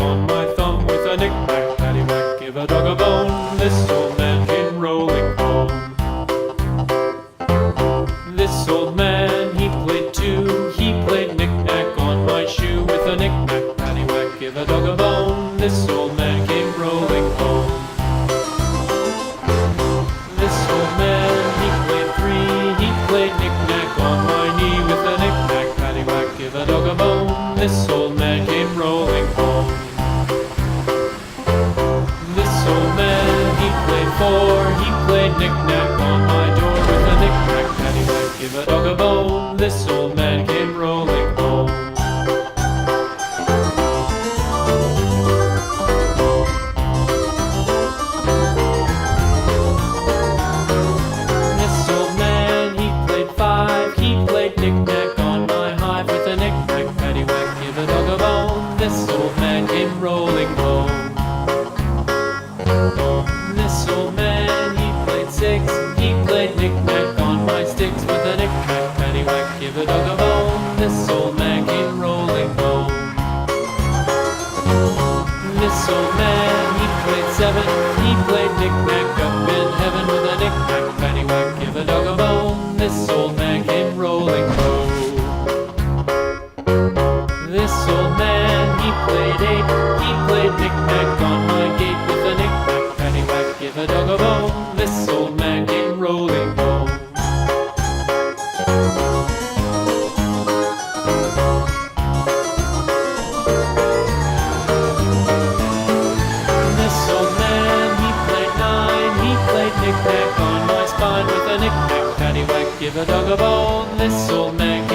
on my thumb with a knick-knack, paddywhack, give a dog a bone. This old man came rolling home. This old man, he played too. He played knick-knack on my shoe with a knick-knack, paddywhack, give a dog a bone. This old man came rolling home. This old man, he played three. He played knick-knack on my knee with a knick-knack, paddywhack, give a dog a bone. This old man came rolling home. This old man, he played four. He played knick-knack on my door with a knick-knack, paddywhack, give a dog a bone. This old man came rolling home. This old man, he played five. He played knick-knack on my hive with a knick-knack, paddywhack, give a dog a bone. This old man came rolling home. This old man, he played six. He played knick-knack on my sticks with a knick-knack, paddywhack, give a dog a bone. This old man came rolling home. This old man, he played seven. He played knick-knack up in heaven with a knick-knack, paddywhack, give a dog a bone. This old man came rolling home. This old man, he played eight. He played knick-knack on my gate with a knick-knack, paddywhack, give a dog a bone. This old man came rolling home. This old man, he played nine. He played knick-knack on my spine with a knick-knack, paddywhack, give a dog a bone. This old man